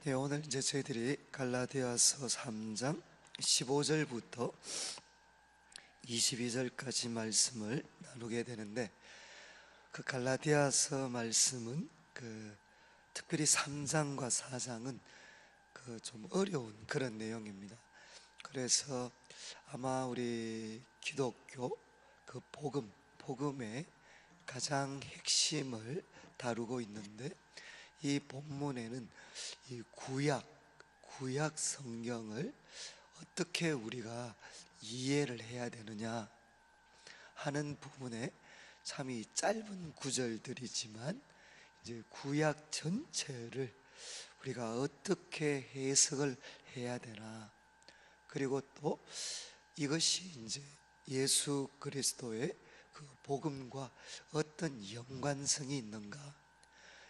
네, 오늘 이제 저희들이 갈라디아서 3장 15절부터 22절까지 말씀을 나누게 되는데, 그 갈라디아서 말씀은 특별히 3장과 4장은 좀 어려운 그런 내용입니다. 그래서 아마 우리 기독교 복음의 가장 핵심을 다루고 있는데, 이 본문에는 이 구약 성경을 어떻게 우리가 이해를 해야 되느냐 하는 부분에, 참 이 짧은 구절들이지만 이제 구약 전체를 우리가 어떻게 해석을 해야 되나, 그리고 또 이것이 이제 예수 그리스도의 그 복음과 어떤 연관성이 있는가,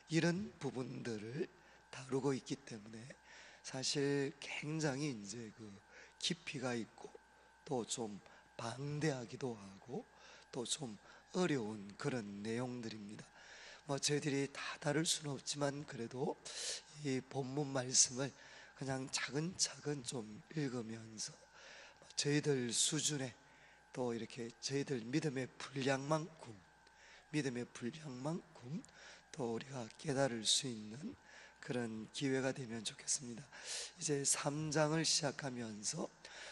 이런 부분들을 다루고 있기 때문에 사실 굉장히 이제 깊이가 있고, 또 좀 방대하기도 하고, 또 좀 어려운 그런 내용들입니다. 저희들이 다 다룰 수는 없지만, 그래도 이 본문 말씀을 그냥 차근차근 좀 읽으면서 저희들 수준에, 또 이렇게 저희들 믿음의 분량만큼 또 우리가 깨달을 수 있는 그런 기회가 되면 좋겠습니다. 이제 3장을 시작하면서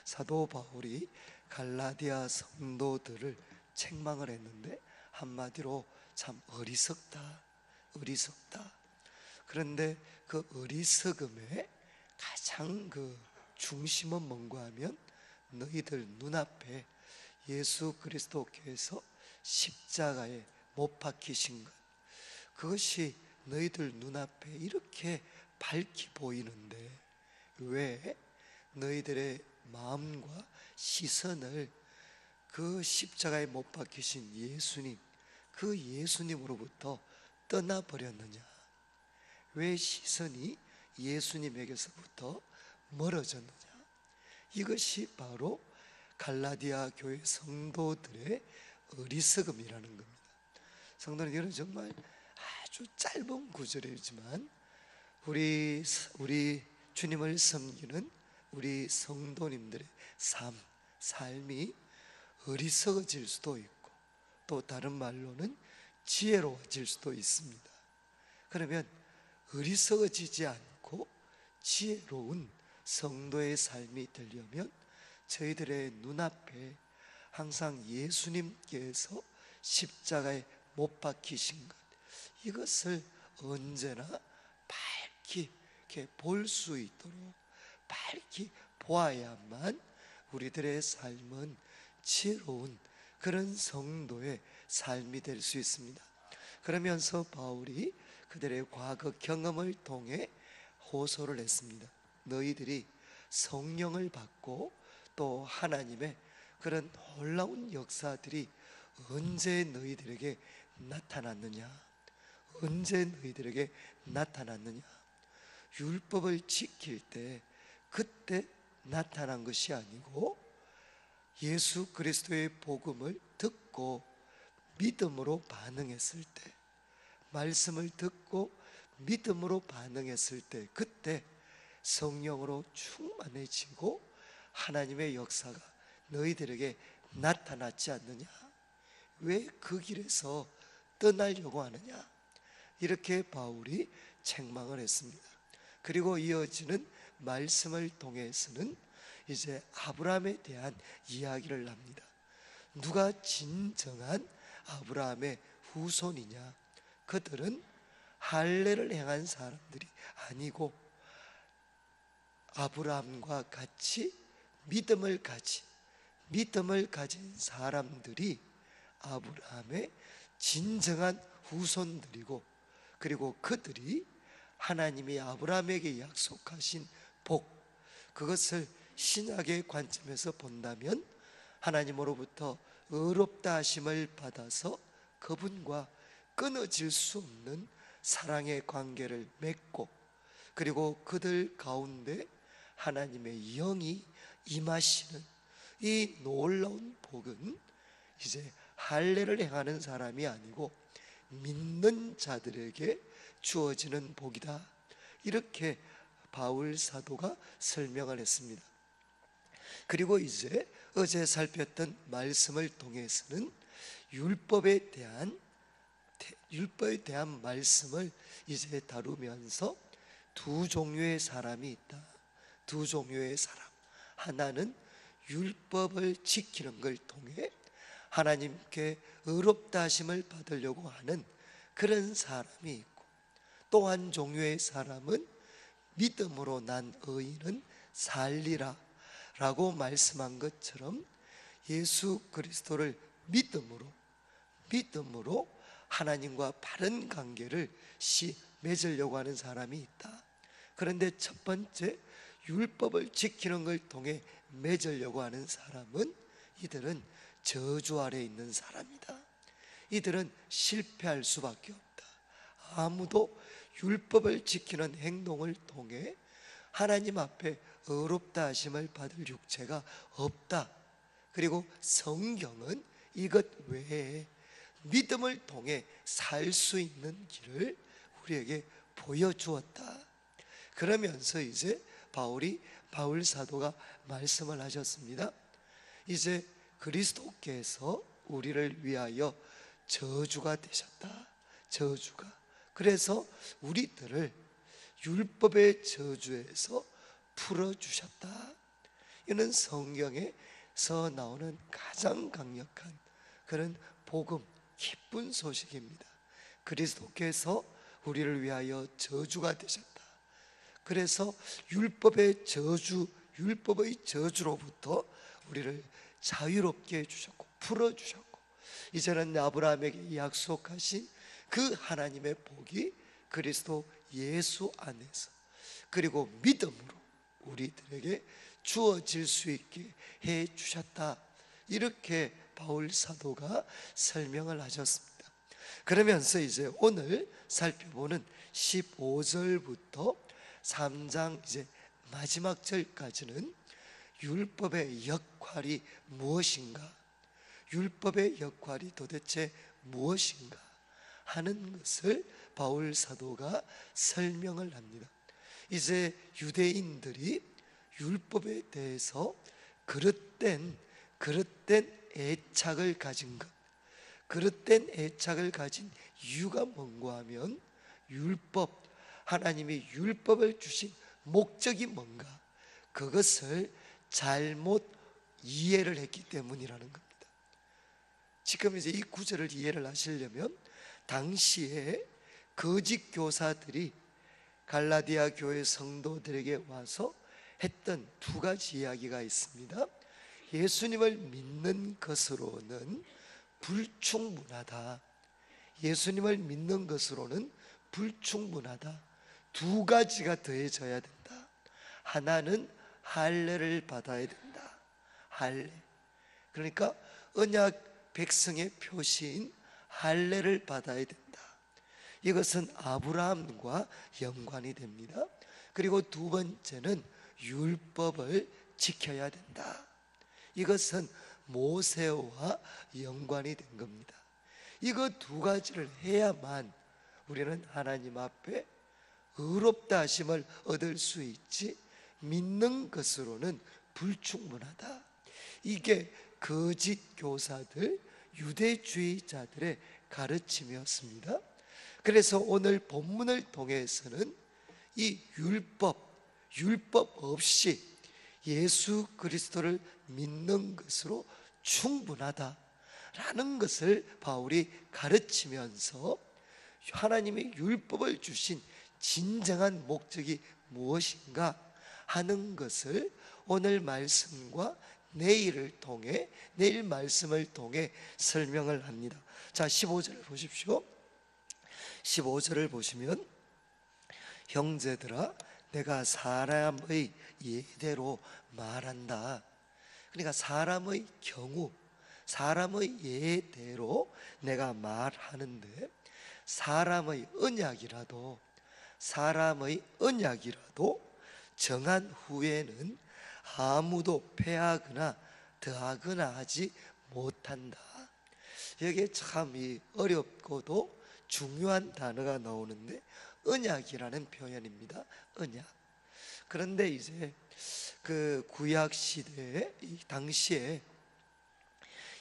사도 바울이 갈라디아 성도들을 책망을 했는데, 한마디로 참 어리석다. 그런데 그 어리석음의 가장 중심은 뭔가 하면, 너희들 눈앞에 예수 그리스도께서 십자가에 못 박히신 것, 그것이 너희들 눈앞에 이렇게 밝히 보이는데, 왜 너희들의 마음과 시선을 그 십자가에 못 박히신 예수님, 그 예수님으로부터 떠나버렸느냐? 왜 시선이 예수님에게서부터 멀어졌느냐? 이것이 바로 갈라디아 교회 성도들의 어리석음이라는 겁니다. 성도는, 이건 정말 아주 짧은 구절이지만 우리 주님을 섬기는 우리 성도님들의 삶이 어리석어질 수도 있고, 또 다른 말로는 지혜로워질 수도 있습니다. 그러면 어리석어지지 않고 지혜로운 성도의 삶이 되려면, 저희들의 눈앞에 항상 예수님께서 십자가에 못 박히신 것, 이것을 언제나 밝히 이렇게 볼 수 있도록 밝히 보아야만 우리들의 삶은 지혜로운 그런 성도의 삶이 될 수 있습니다. 그러면서 바울이 그들의 과거 경험을 통해 호소를 했습니다. 너희들이 성령을 받고 또 하나님의 그런 놀라운 역사들이 언제 너희들에게 나타났느냐? 율법을 지킬 때 그때 나타난 것이 아니고, 예수 그리스도의 복음을 듣고 믿음으로 반응했을 때, 말씀을 듣고 믿음으로 반응했을 때, 그때 성령으로 충만해지고 하나님의 역사가 너희들에게 나타났지 않느냐? 왜 그 길에서 떠나려고 하느냐? 이렇게 바울이 책망을 했습니다. 그리고 이어지는 말씀을 통해서는 이제 아브라함에 대한 이야기를 합니다. 누가 진정한 아브라함의 후손이냐? 그들은 할례를 행한 사람들이 아니고, 아브라함과 같이 믿음을 가진 사람들이 아브라함의 진정한 후손들이고, 그리고 그들이 하나님이 아브라함에게 약속하신 복, 그것을 신약의 관점에서 본다면 하나님으로부터 의롭다 하심을 받아서 그분과 끊어질 수 없는 사랑의 관계를 맺고, 그리고 그들 가운데 하나님의 영이 임하시는 이 놀라운 복은 이제 할례를 행하는 사람이 아니고 믿는 자들에게 주어지는 복이다. 이렇게 바울 사도가 설명을 했습니다. 그리고 이제 어제 살폈던 말씀을 통해서는 율법에 대한 말씀을 이제 다루면서 두 종류의 사람이 있다. 두 종류의 사람. 하나는 율법을 지키는 걸 통해 하나님께 의롭다 하심을 받으려고 하는 그런 사람이 있고, 또 한 종류의 사람은 믿음으로 난 의인은 살리라 라고 말씀한 것처럼 예수 그리스도를 믿음으로 하나님과 바른 관계를 맺으려고 하는 사람이 있다. 그런데 첫 번째 율법을 지키는 걸 통해 맺으려고 하는 사람은 이들은 저주 아래 있는 사람이다. 이들은 실패할 수밖에 없다. 아무도 율법을 지키는 행동을 통해 하나님 앞에 의롭다 하심을 받을 육체가 없다. 그리고 성경은 이것 외에 믿음을 통해 살 수 있는 길을 우리에게 보여주었다. 그러면서 이제 바울 사도가 말씀을 하셨습니다. 이제 그리스도께서 우리를 위하여 저주가 되셨다. 저주가. 그래서 우리들을 율법의 저주에서 풀어주셨다. 이는 성경에서 나오는 가장 강력한 그런 복음, 기쁜 소식입니다. 그리스도께서 우리를 위하여 저주가 되셨다. 그래서 율법의 저주로부터 우리를 자유롭게 해주셨고 풀어주셨고, 이제는 아브라함에게 약속하신 그 하나님의 복이 그리스도 예수 안에서 그리고 믿음으로 우리들에게 주어질 수 있게 해주셨다. 이렇게 바울 사도가 설명을 하셨습니다. 그러면서 이제 오늘 살펴보는 15절부터 3장 이제 마지막 절까지는 율법의 역할이 무엇인가, 율법의 역할이 도대체 무엇인가 하는 것을 바울 사도가 설명을 합니다. 이제 유대인들이 율법에 대해서 그릇된 애착을 가진 것, 그릇된 애착을 가진 이유가 뭔가 하면 하나님이 율법을 주신 목적이 뭔가, 그것을 잘못 이해를 했기 때문이라는 겁니다. 지금 이제 이 구절을 이해를 하시려면 당시에 거짓 교사들이 갈라디아 교회 성도들에게 와서 했던 두 가지 이야기가 있습니다. 예수님을 믿는 것으로는 불충분하다. 예수님을 믿는 것으로는 불충분하다. 두 가지가 더해져야 된다. 하나는 할례를 받아야 된다. 할례. 그러니까 언약 백성의 표시인 할례를 받아야 된다. 이것은 아브라함과 연관이 됩니다. 그리고 두 번째는 율법을 지켜야 된다. 이것은 모세와 연관이 된 겁니다. 이거 두 가지를 해야만 우리는 하나님 앞에 의롭다 하심을 얻을 수 있지, 믿는 것으로는 불충분하다. 이게 거짓 교사들, 유대주의자들의 가르침이었습니다. 그래서 오늘 본문을 통해서는 이 율법 없이 예수 그리스도를 믿는 것으로 충분하다라는 것을 바울이 가르치면서 하나님의 율법을 주신 진정한 목적이 무엇인가 하는 것을 오늘 말씀과 내일 말씀을 통해 설명을 합니다. 자, 15절을 보십시오. 15절을 보시면, 형제들아 내가 사람의 예대로 말한다. 그러니까 사람의 경우, 사람의 예대로 내가 말하는데, 사람의 언약이라도 정한 후에는 아무도 패하거나 더하거나 하지 못한다. 여기에 참 어렵고도 중요한 단어가 나오는데 언약이라는 표현입니다. 언약. 그런데 이제 그 구약 시대에 이 당시에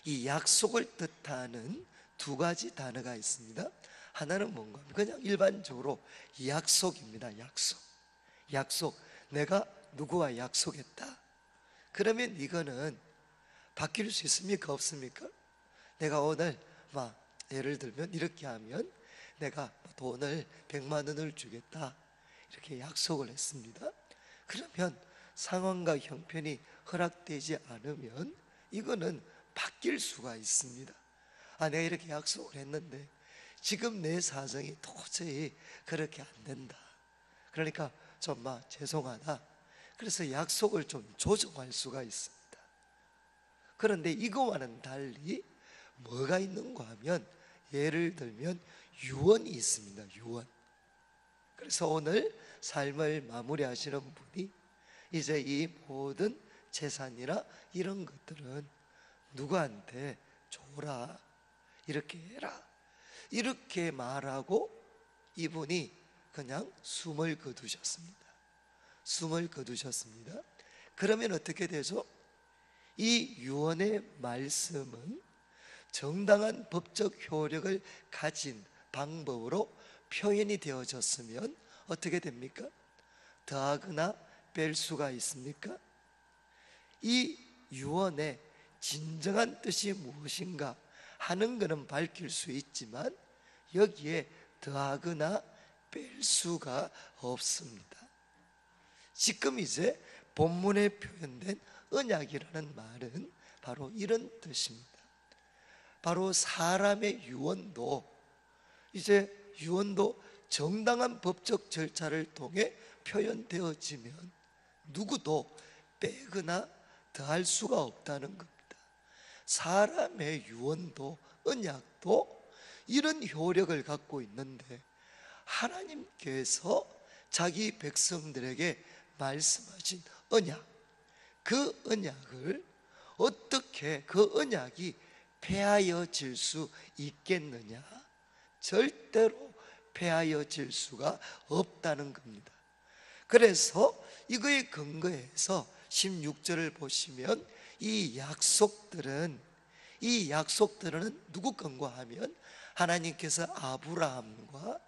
이 약속을 뜻하는 두 가지 단어가 있습니다. 하나는 뭔가 그냥 일반적으로 약속입니다. 약속. 내가 누구와 약속했다. 그러면 이거는 바뀔 수 있습니까? 없습니까? 내가 오늘 예를 들면 이렇게 하면 내가 돈을 100만 원을 주겠다, 이렇게 약속을 했습니다. 그러면 상황과 형편이 허락되지 않으면 이거는 바뀔 수가 있습니다. 내가 이렇게 약속을 했는데 지금 내 사정이 도저히 그렇게 안 된다. 그러니까 좀 죄송하다. 그래서 약속을 좀 조정할 수가 있습니다. 그런데 이거와는 달리 뭐가 있는가 하면, 예를 들면 유언이 있습니다. 유언. 그래서 오늘 삶을 마무리하시는 분이 이제 이 모든 재산이나 이런 것들은 누구한테 줘라, 이렇게 해라, 이렇게 말하고 이분이 그냥 숨을 거두셨습니다. 숨을 거두셨습니다. 그러면 어떻게 되죠? 이 유언의 말씀은 정당한 법적 효력을 가진 방법으로 표현이 되어졌으면 어떻게 됩니까? 더하거나 뺄 수가 있습니까? 이 유언의 진정한 뜻이 무엇인가 하는 것은 밝힐 수 있지만 여기에 더하거나 뺄 수가 없습니다. 지금 이제 본문에 표현된 언약이라는 말은 바로 이런 뜻입니다. 바로 사람의 유언도, 이제 유언도 정당한 법적 절차를 통해 표현되어지면 누구도 빼거나 더할 수가 없다는 겁니다. 사람의 유언도 언약도 이런 효력을 갖고 있는데, 하나님께서 자기 백성들에게 말씀하신 언약, 그 언약을 어떻게 그 언약이 폐하여질 수 있겠느냐? 절대로 폐하여질 수가 없다는 겁니다. 그래서 이거에 근거해서 16절을 보시면 이 약속들은 누구 건가 하면 하나님께서 아브라함과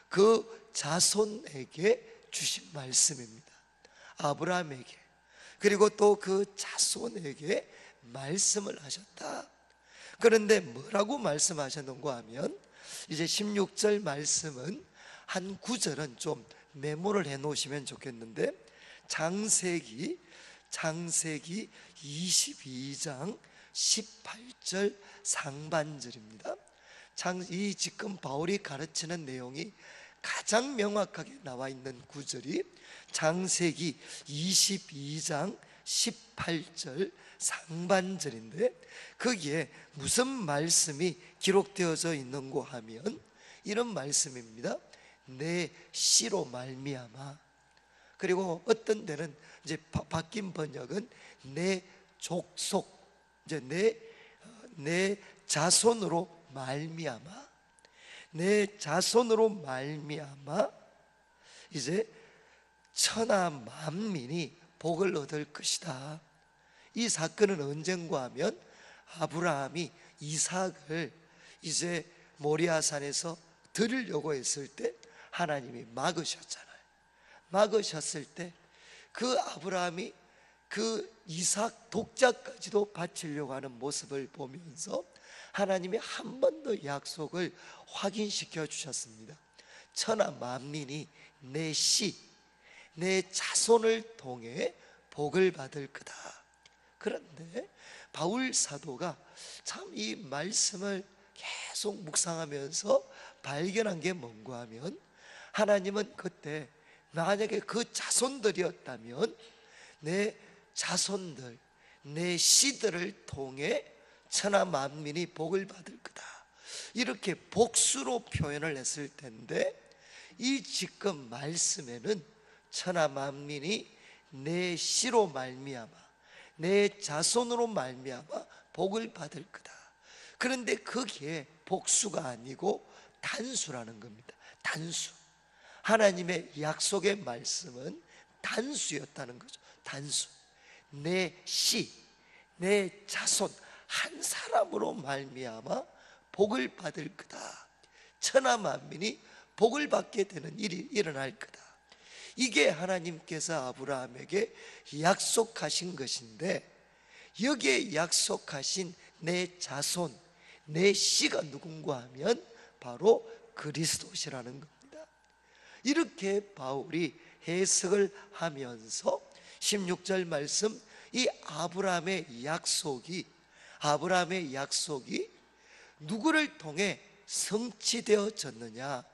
그 자손에게 주신 말씀입니다. 아브라함에게, 그리고 또 그 자손에게 말씀을 하셨다. 그런데 뭐라고 말씀하셨는가 하면, 이제 16절 말씀은 한 구절은 좀 메모를 해 놓으시면 좋겠는데, 창세기 22장 18절 상반절입니다. 이 지금 바울이 가르치는 내용이 가장 명확하게 나와 있는 구절이 창세기 22장 18절 상반절인데, 거기에 무슨 말씀이 기록되어져 있는고 하면 이런 말씀입니다. 내 씨로 말미암아. 그리고 어떤 데는 이제 바뀐 번역은 내 족속, 이제 내 자손으로 말미암아, 내 자손으로 말미암아 이제 천하 만민이 복을 얻을 것이다. 이 사건은 언젠가 하면 아브라함이 이삭을 이제 모리아산에서 드리려고 했을 때 하나님이 막으셨잖아요. 막으셨을 때 그 아브라함이 그 이삭 독자까지도 바치려고 하는 모습을 보면서 하나님이 한 번 더 약속을 확인시켜 주셨습니다. 천하 만민이 내 씨, 내 자손을 통해 복을 받을 거다. 그런데 바울 사도가 참 이 말씀을 계속 묵상하면서 발견한 게 뭔가 하면, 하나님은 그때 만약에 그 자손들이었다면 내 자손들, 내 씨들을 통해 천하 만민이 복을 받을 거다, 이렇게 복수로 표현을 했을 텐데, 이 지금 말씀에는 천하 만민이 내 씨로 말미암아, 내 자손으로 말미암아 복을 받을 거다. 그런데 그게 복수가 아니고 단수라는 겁니다. 단수. 하나님의 약속의 말씀은 단수였다는 거죠. 단수. 내 씨, 내 자손 한 사람으로 말미암아 복을 받을 거다. 천하 만민이 복을 받게 되는 일이 일어날 거다. 이게 하나님께서 아브라함에게 약속하신 것인데, 여기에 약속하신 내 자손, 내 씨가 누군가 하면 바로 그리스도시라는 겁니다. 이렇게 바울이 해석을 하면서 16절 말씀, 이 아브라함의 약속이 누구를 통해 성취되어졌느냐?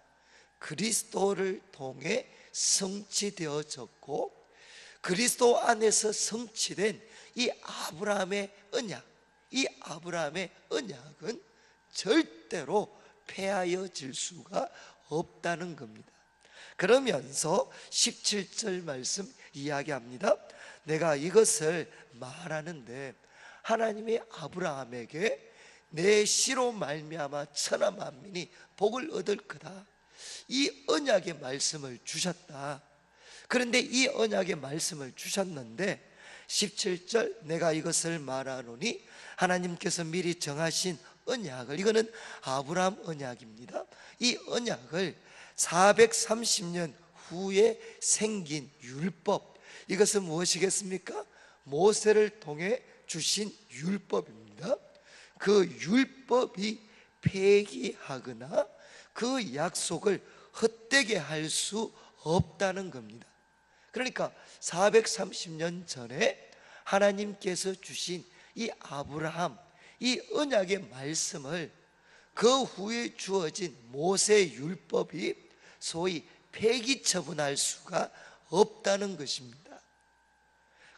그리스도를 통해 성취되어졌고, 그리스도 안에서 성취된 이 아브라함의 언약은 절대로 폐하여질 수가 없다는 겁니다. 그러면서 17절 말씀 이야기합니다. 내가 이것을 말하는데 하나님이 아브라함에게 내 씨로 말미암아 천하 만민이 복을 얻을 거다, 이 언약의 말씀을 주셨다. 그런데 이 언약의 말씀을 주셨는데 17절, 내가 이것을 말하노니 하나님께서 미리 정하신 언약을, 이거는 아브라함 언약입니다. 이 언약을 430년 후에 생긴 율법, 이것은 무엇이겠습니까? 모세를 통해 주신 율법입니다. 그 율법이 폐기하거나 그 약속을 헛되게 할 수 없다는 겁니다. 그러니까 430년 전에 하나님께서 주신 이 아브라함, 이 언약의 말씀을 그 후에 주어진 모세 율법이 소위 폐기 처분할 수가 없다는 것입니다.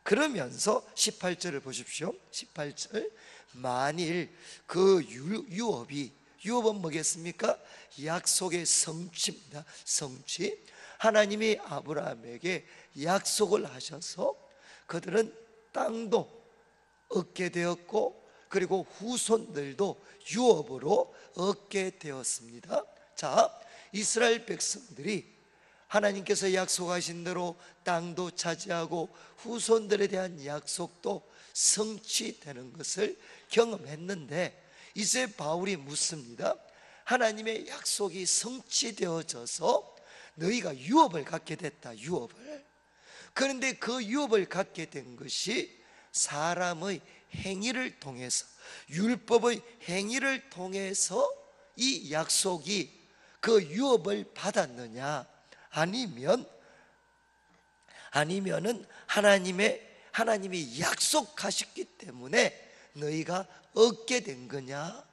그러면서 18절을 보십시오. 18절, 만일 그 유업은 뭐겠습니까? 약속의 성취입니다. 성취. 하나님이 아브라함에게 약속을 하셔서 그들은 땅도 얻게 되었고, 그리고 후손들도 유업으로 얻게 되었습니다. 자, 이스라엘 백성들이 하나님께서 약속하신 대로 땅도 차지하고 후손들에 대한 약속도 성취되는 것을 경험했는데, 이제 바울이 묻습니다. 하나님의 약속이 성취되어져서 너희가 유업을 갖게 됐다. 유업을. 그런데 그 유업을 갖게 된 것이 사람의 행위를 통해서, 율법의 행위를 통해서 이 약속이 그 유업을 받았느냐, 아니면은 하나님이 약속하셨기 때문에 너희가 얻게 된 거냐?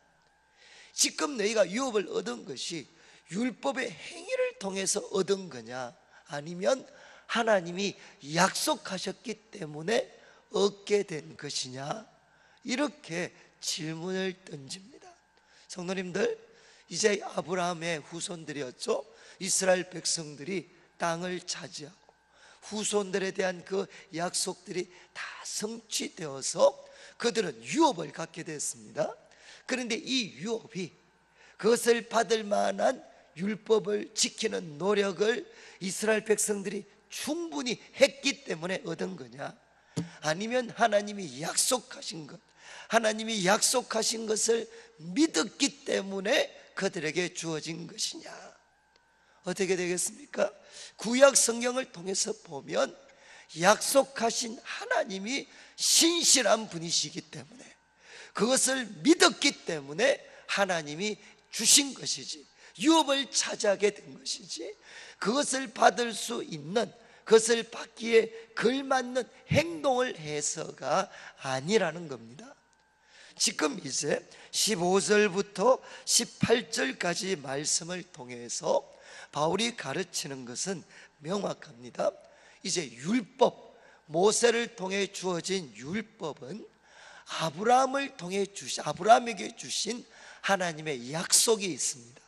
지금 너희가 유업을 얻은 것이 율법의 행위를 통해서 얻은 거냐, 아니면 하나님이 약속하셨기 때문에 얻게 된 것이냐? 이렇게 질문을 던집니다. 성도님들, 이제 아브라함의 후손들이었죠. 이스라엘 백성들이 땅을 차지하고 후손들에 대한 그 약속들이 다 성취되어서 그들은 유업을 갖게 됐습니다. 그런데 이 유업이 그것을 받을 만한 율법을 지키는 노력을 이스라엘 백성들이 충분히 했기 때문에 얻은 거냐, 아니면 하나님이 약속하신 것을 믿었기 때문에 그들에게 주어진 것이냐? 어떻게 되겠습니까? 구약 성경을 통해서 보면 약속하신 하나님이 신실한 분이시기 때문에, 그것을 믿었기 때문에 하나님이 주신 것이지, 유업을 차지하게 된 것이지, 그것을 받을 수 있는, 그것을 받기에 걸맞는 행동을 해서가 아니라는 겁니다. 지금 이제 15절부터 18절까지 말씀을 통해서 바울이 가르치는 것은 명확합니다. 이제 율법, 모세를 통해 주어진 율법은 아브라함에게 주신 하나님의 약속이 있습니다.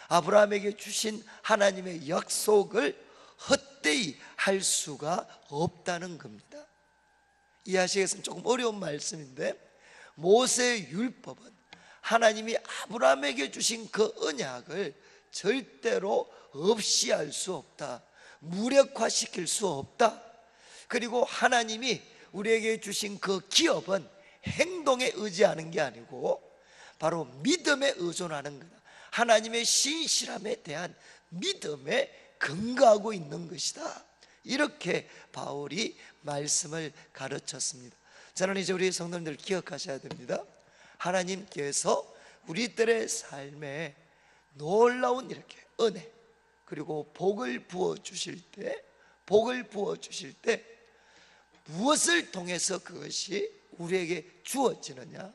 아브라함에게 주신 하나님의 약속을 헛되이 할 수가 없다는 겁니다. 이해하시겠습니까? 조금 어려운 말씀인데, 모세의 율법은 하나님이 아브라함에게 주신 그 언약을 절대로 없이 할 수 없다, 무력화시킬 수 없다, 그리고 하나님이 우리에게 주신 그 기업은 행동에 의지하는 게 아니고 바로 믿음에 의존하는 거다. 하나님의 신실함에 대한 믿음에 근거하고 있는 것이다. 이렇게 바울이 말씀을 가르쳤습니다. 저는 이제 우리 성도님들 기억하셔야 됩니다. 하나님께서 우리들의 삶에 놀라운 이렇게 은혜 그리고 복을 부어 주실 때 무엇을 통해서 그것이 우리에게 주어지느냐,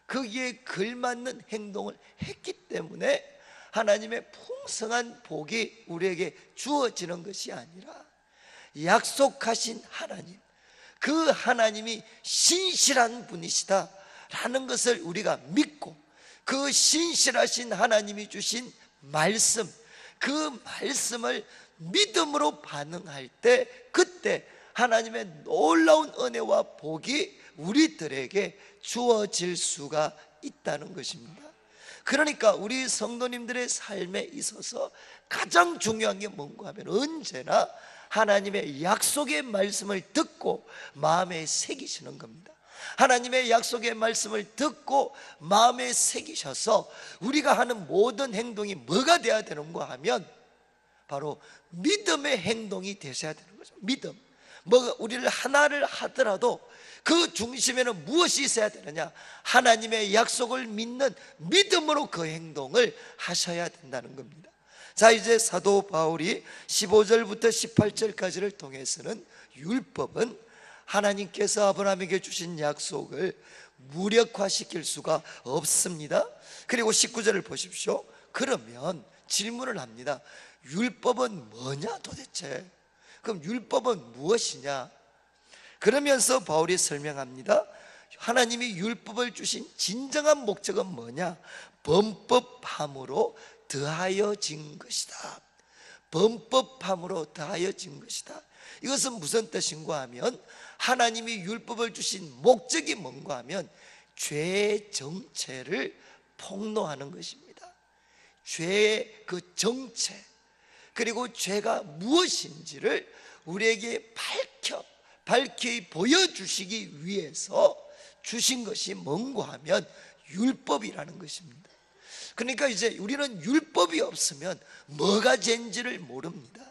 거기에 걸맞는 행동을 했기 때문에 하나님의 풍성한 복이 우리에게 주어지는 것이 아니라 약속하신 하나님, 그 하나님이 신실한 분이시다 라는 것을 우리가 믿고 그 신실하신 하나님이 주신 말씀, 그 말씀을 믿음으로 반응할 때 그때 하나님의 놀라운 은혜와 복이 우리들에게 주어질 수가 있다는 것입니다. 그러니까 우리 성도님들의 삶에 있어서 가장 중요한 게 뭔가 하면 언제나 하나님의 약속의 말씀을 듣고 마음에 새기시는 겁니다. 하나님의 약속의 말씀을 듣고 마음에 새기셔서 우리가 하는 모든 행동이 뭐가 되어야 되는가 하면 바로 믿음의 행동이 되셔야 되는 거죠. 믿음. 우리를 하나를 하더라도 그 중심에는 무엇이 있어야 되느냐? 하나님의 약속을 믿는 믿음으로 그 행동을 하셔야 된다는 겁니다. 자, 이제 사도 바울이 15절부터 18절까지를 통해서는 율법은 하나님께서 아브라함에게 주신 약속을 무력화시킬 수가 없습니다. 그리고 19절을 보십시오. 그러면 질문을 합니다. 율법은 뭐냐 도대체? 그럼 율법은 무엇이냐? 그러면서 바울이 설명합니다. 하나님이 율법을 주신 진정한 목적은 뭐냐? 범법함으로 더하여진 것이다. 범법함으로 더하여진 것이다. 이것은 무슨 뜻인가 하면 하나님이 율법을 주신 목적이 뭔가 하면 죄의 정체를 폭로하는 것입니다. 죄의 그 정체 그리고 죄가 무엇인지를 우리에게 밝히 보여주시기 위해서 주신 것이 뭔가 하면 율법이라는 것입니다. 그러니까 이제 우리는 율법이 없으면 뭐가 죄인지를 모릅니다.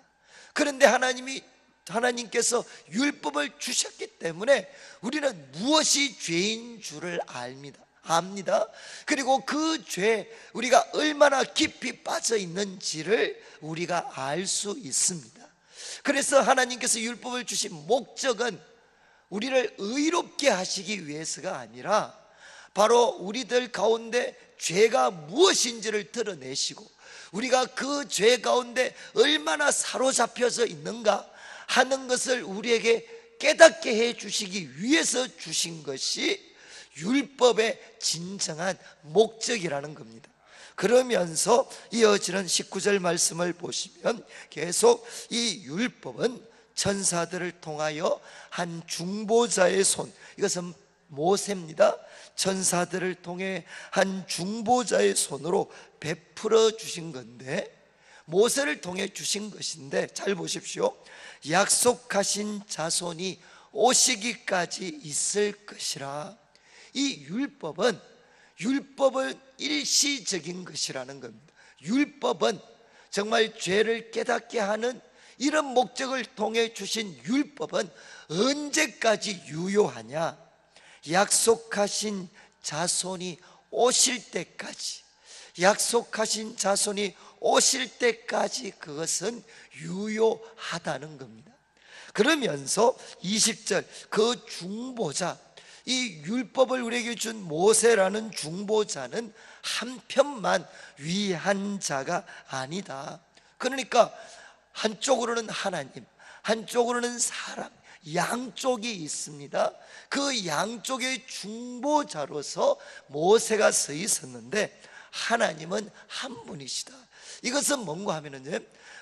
그런데 하나님께서 율법을 주셨기 때문에 우리는 무엇이 죄인 줄을 압니다. 그리고 그 죄 우리가 얼마나 깊이 빠져 있는지를 우리가 알 수 있습니다. 그래서 하나님께서 율법을 주신 목적은 우리를 의롭게 하시기 위해서가 아니라 바로 우리들 가운데 죄가 무엇인지를 드러내시고 우리가 그 죄 가운데 얼마나 사로잡혀서 있는가 하는 것을 우리에게 깨닫게 해 주시기 위해서 주신 것이 율법의 진정한 목적이라는 겁니다. 그러면서 이어지는 19절 말씀을 보시면 계속 이 율법은 천사들을 통하여 한 중보자의 손, 이것은 모세입니다. 천사들을 통해 한 중보자의 손으로 베풀어 주신 건데, 모세를 통해 주신 것인데, 잘 보십시오. 약속하신 자손이 오시기까지 있을 것이라. 이 율법은 일시적인 것이라는 겁니다. 율법은 정말 죄를 깨닫게 하는 이런 목적을 통해 주신 율법은 언제까지 유효하냐? 약속하신 자손이 오실 때까지, 약속하신 자손이 오실 때까지 그것은 유효하다는 겁니다. 그러면서 20절 그 중보자, 이 율법을 우리에게 준 모세라는 중보자는 한편만 위한 자가 아니다. 그러니까 한쪽으로는 하나님, 한쪽으로는 사람, 양쪽이 있습니다. 그 양쪽의 중보자로서 모세가 서 있었는데 하나님은 한 분이시다. 이것은 뭔가 하면은요,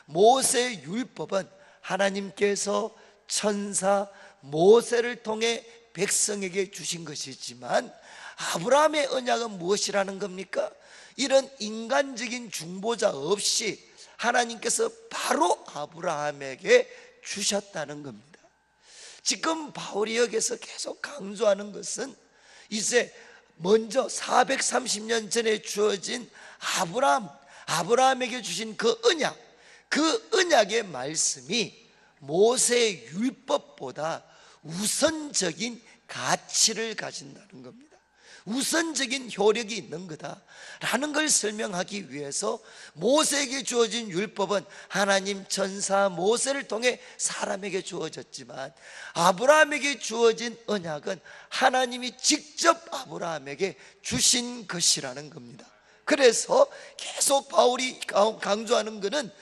모세의 율법은 하나님께서 천사 모세를 통해 백성에게 주신 것이지만 아브라함의 언약은 무엇이라는 겁니까? 이런 인간적인 중보자 없이 하나님께서 바로 아브라함에게 주셨다는 겁니다. 지금 바울이 여기서 계속 강조하는 것은 이제 먼저 430년 전에 주어진 아브라함에게 주신 그 언약의 말씀이 모세의 율법보다 우선적인 가치를 가진다는 겁니다. 우선적인 효력이 있는 거다라는 걸 설명하기 위해서 모세에게 주어진 율법은 하나님 천사 모세를 통해 사람에게 주어졌지만 아브라함에게 주어진 언약은 하나님이 직접 아브라함에게 주신 것이라는 겁니다. 그래서 계속 바울이 강조하는 것은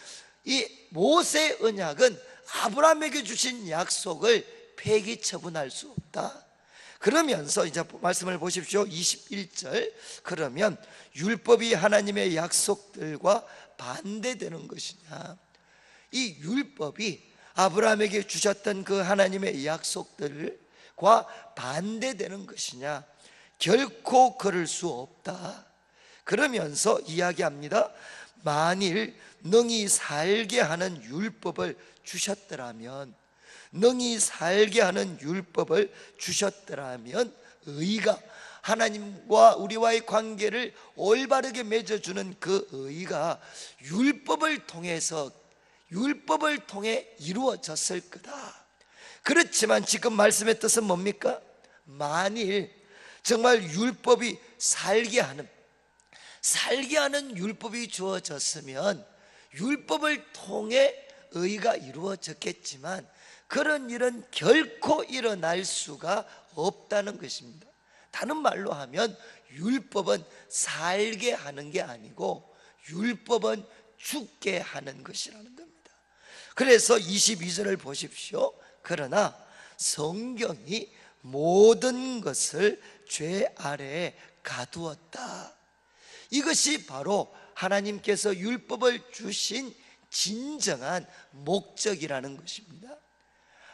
이 모세의 언약은 아브라함에게 주신 약속을 폐기 처분할 수 없다. 그러면서 이제 말씀을 보십시오. 21절. 그러면 율법이 하나님의 약속들과 반대되는 것이냐? 이 율법이 아브라함에게 주셨던 그 하나님의 약속들과 반대되는 것이냐? 결코 그럴 수 없다. 그러면서 이야기합니다. 만일 능히 살게 하는 율법을 주셨더라면, 능히 살게 하는 율법을 주셨더라면 의가, 하나님과 우리와의 관계를 올바르게 맺어주는 그 의가 율법을 통해 이루어졌을 거다. 그렇지만 지금 말씀의 뜻은 뭡니까? 만일 정말 율법이 살게 하는 율법이 주어졌으면 율법을 통해 의가 이루어졌겠지만 그런 일은 결코 일어날 수가 없다는 것입니다. 다른 말로 하면 율법은 살게 하는 게 아니고 율법은 죽게 하는 것이라는 겁니다. 그래서 22절을 보십시오. 그러나 성경이 모든 것을 죄 아래에 가두었다. 이것이 바로 하나님께서 율법을 주신 진정한 목적이라는 것입니다.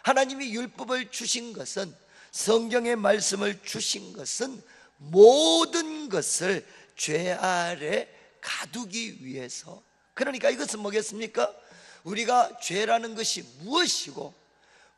하나님이 율법을 주신 것은, 성경의 말씀을 주신 것은 모든 것을 죄 아래 가두기 위해서. 그러니까 이것은 뭐겠습니까? 우리가 죄라는 것이 무엇이고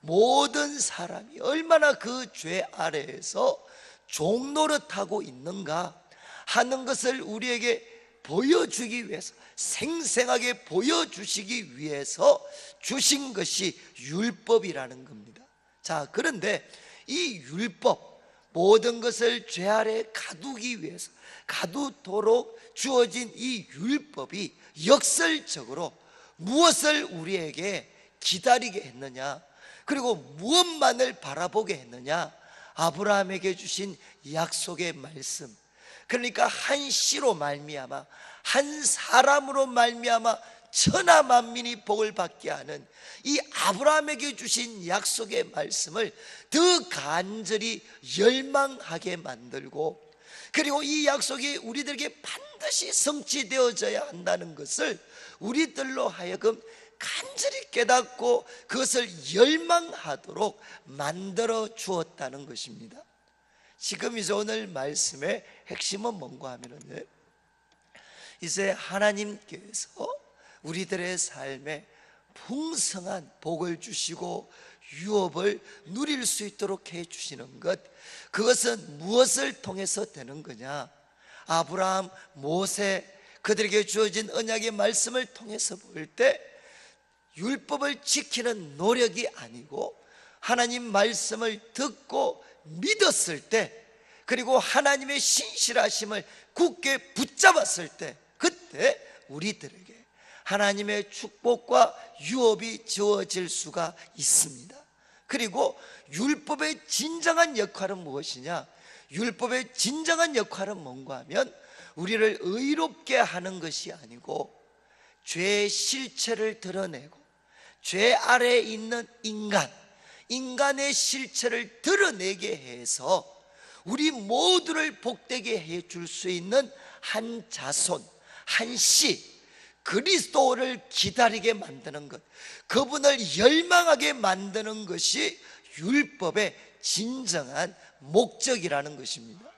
모든 사람이 얼마나 그 죄 아래에서 종노릇하고 있는가 하는 것을 우리에게 보여주기 위해서, 생생하게 보여주시기 위해서 주신 것이 율법이라는 겁니다. 자, 그런데 이 율법, 모든 것을 죄 아래 가두기 위해서, 가두도록 주어진 이 율법이 역설적으로 무엇을 우리에게 기다리게 했느냐, 그리고 무엇만을 바라보게 했느냐? 아브라함에게 주신 약속의 말씀, 그러니까 한 씨로 말미암아, 한 사람으로 말미암아 천하 만민이 복을 받게 하는 이 아브라함에게 주신 약속의 말씀을 더 간절히 열망하게 만들고, 그리고 이 약속이 우리들에게 반드시 성취되어져야 한다는 것을 우리들로 하여금 간절히 깨닫고 그것을 열망하도록 만들어 주었다는 것입니다. 지금 이제 오늘 말씀의 핵심은 뭔가 하면은, 이제 하나님께서 우리들의 삶에 풍성한 복을 주시고 유업을 누릴 수 있도록 해 주시는 것, 그것은 무엇을 통해서 되는 거냐? 아브라함, 모세, 그들에게 주어진 언약의 말씀을 통해서 볼 때 율법을 지키는 노력이 아니고 하나님 말씀을 듣고 믿었을 때, 그리고 하나님의 신실하심을 굳게 붙잡았을 때, 그때 우리들에게 하나님의 축복과 유업이 주어질 수가 있습니다. 그리고 율법의 진정한 역할은 무엇이냐? 율법의 진정한 역할은 뭔가 하면 우리를 의롭게 하는 것이 아니고 죄의 실체를 드러내고 죄 아래에 있는 인간의 실체를 드러내게 해서 우리 모두를 복되게 해 줄 수 있는 한 자손, 한 씨, 그리스도를 기다리게 만드는 것, 그분을 열망하게 만드는 것이 율법의 진정한 목적이라는 것입니다.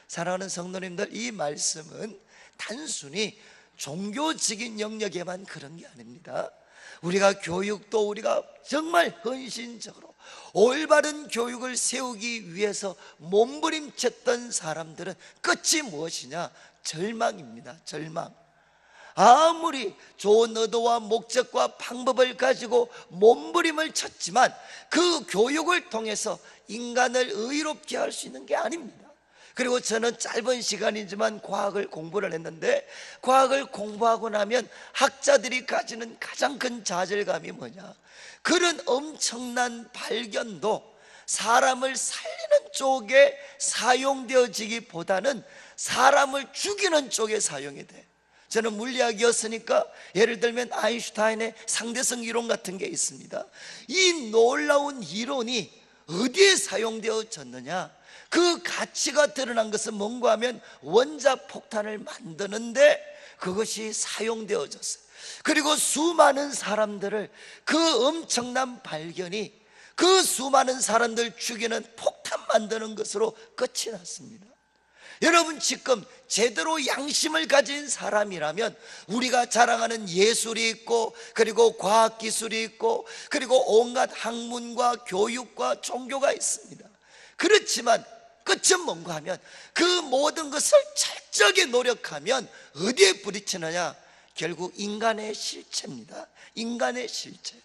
사랑하는 성도님들, 이 말씀은 단순히 종교적인 영역에만 그런 게 아닙니다. 우리가 교육도 우리가 정말 헌신적으로 올바른 교육을 세우기 위해서 몸부림쳤던 사람들은 끝이 무엇이냐? 절망입니다. 절망. 아무리 좋은 의도와 목적과 방법을 가지고 몸부림을 쳤지만 그 교육을 통해서 인간을 의롭게 할 수 있는 게 아닙니다. 그리고 저는 짧은 시간이지만 과학을 공부를 했는데, 과학을 공부하고 나면 학자들이 가지는 가장 큰 좌절감이 뭐냐? 그런 엄청난 발견도 사람을 살리는 쪽에 사용되어지기보다는 사람을 죽이는 쪽에 사용이 돼. 저는 물리학이었으니까 예를 들면 아인슈타인의 상대성 이론 같은 게 있습니다. 이 놀라운 이론이 어디에 사용되어졌느냐? 그 가치가 드러난 것은 뭔가 하면 원자폭탄을 만드는데 그것이 사용되어졌어요. 그리고 수많은 사람들을, 그 엄청난 발견이 그 수많은 사람들 죽이는 폭탄 만드는 것으로 끝이 났습니다. 여러분, 지금 제대로 양심을 가진 사람이라면 우리가 자랑하는 예술이 있고, 그리고 과학기술이 있고, 그리고 온갖 학문과 교육과 종교가 있습니다. 그렇지만 끝은 뭔가 하면 그 모든 것을 철저하게 노력하면 어디에 부딪히느냐? 결국 인간의 실체입니다. 인간의 실체.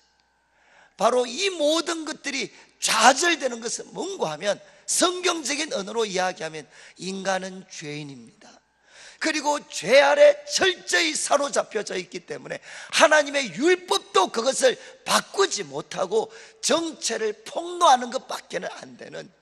바로 이 모든 것들이 좌절되는 것은 뭔가 하면 성경적인 언어로 이야기하면 인간은 죄인입니다. 그리고 죄 아래 철저히 사로잡혀져 있기 때문에 하나님의 율법도 그것을 바꾸지 못하고 정체를 폭로하는 것밖에는 안 되는,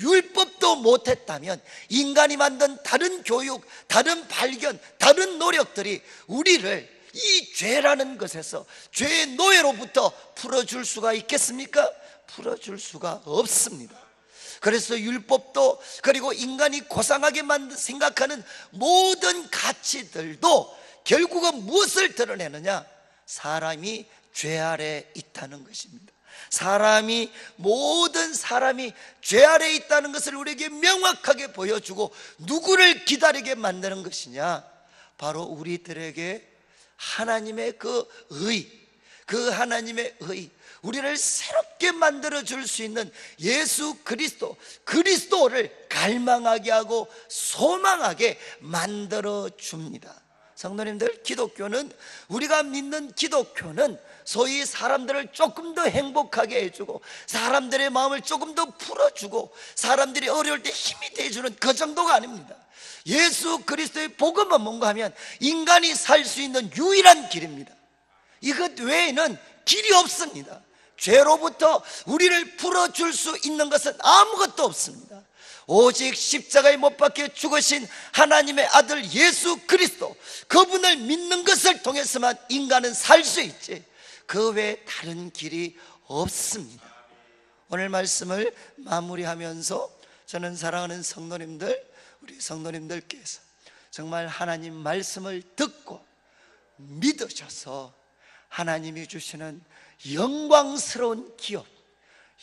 율법도 못했다면 인간이 만든 다른 교육, 다른 발견, 다른 노력들이 우리를 이 죄라는 것에서, 죄의 노예로부터 풀어줄 수가 있겠습니까? 풀어줄 수가 없습니다. 그래서 율법도, 그리고 인간이 고상하게 생각하는 모든 가치들도 결국은 무엇을 드러내느냐? 사람이 죄 아래 있다는 것입니다. 모든 사람이 죄 아래 있다는 것을 우리에게 명확하게 보여주고, 누구를 기다리게 만드는 것이냐? 바로 우리들에게 하나님의 그 하나님의 의, 우리를 새롭게 만들어 줄 수 있는 예수 그리스도를 갈망하게 하고 소망하게 만들어 줍니다. 성도님들, 우리가 믿는 기독교는 소위 사람들을 조금 더 행복하게 해주고, 사람들의 마음을 조금 더 풀어주고, 사람들이 어려울 때 힘이 돼주는 그 정도가 아닙니다. 예수 그리스도의 복음은 뭔가 하면 인간이 살 수 있는 유일한 길입니다. 이것 외에는 길이 없습니다. 죄로부터 우리를 풀어줄 수 있는 것은 아무것도 없습니다. 오직 십자가에 못 박혀 죽으신 하나님의 아들 예수 그리스도, 그분을 믿는 것을 통해서만 인간은 살 수 있지, 그 외에 다른 길이 없습니다. 오늘 말씀을 마무리하면서 저는 사랑하는 성도님들, 우리 성도님들께서 정말 하나님 말씀을 듣고 믿으셔서 하나님이 주시는 영광스러운 기업,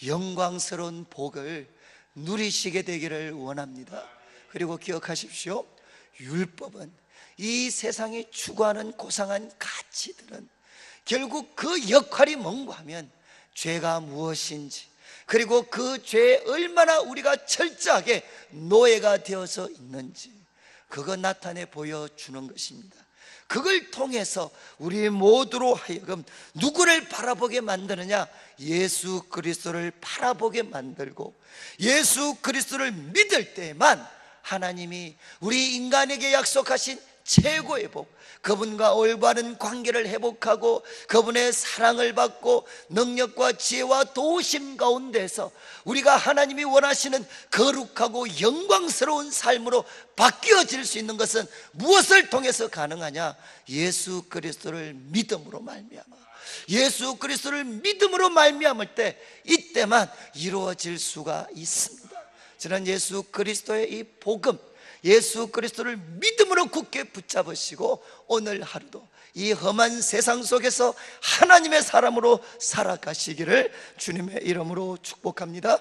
영광스러운 복을 누리시게 되기를 원합니다. 그리고 기억하십시오. 율법은, 이 세상이 추구하는 고상한 가치들은 결국 그 역할이 뭔가 하면 죄가 무엇인지, 그리고 그 죄에 얼마나 우리가 철저하게 노예가 되어서 있는지, 그거 나타내 보여주는 것입니다. 그걸 통해서 우리 모두로 하여금 누구를 바라보게 만드느냐? 예수 그리스도를 바라보게 만들고, 예수 그리스도를 믿을 때만 하나님이 우리 인간에게 약속하신 최고의 복, 그분과 올바른 관계를 회복하고 그분의 사랑을 받고 능력과 지혜와 도우심 가운데서 우리가 하나님이 원하시는 거룩하고 영광스러운 삶으로 바뀌어질 수 있는 것은 무엇을 통해서 가능하냐? 예수 그리스도를 믿음으로 말미암아, 예수 그리스도를 믿음으로 말미암을 때, 이때만 이루어질 수가 있습니다. 저는 예수 그리스도의 이 복음, 예수 그리스도를 믿음으로 굳게 붙잡으시고 오늘 하루도 이 험한 세상 속에서 하나님의 사람으로 살아가시기를 주님의 이름으로 축복합니다.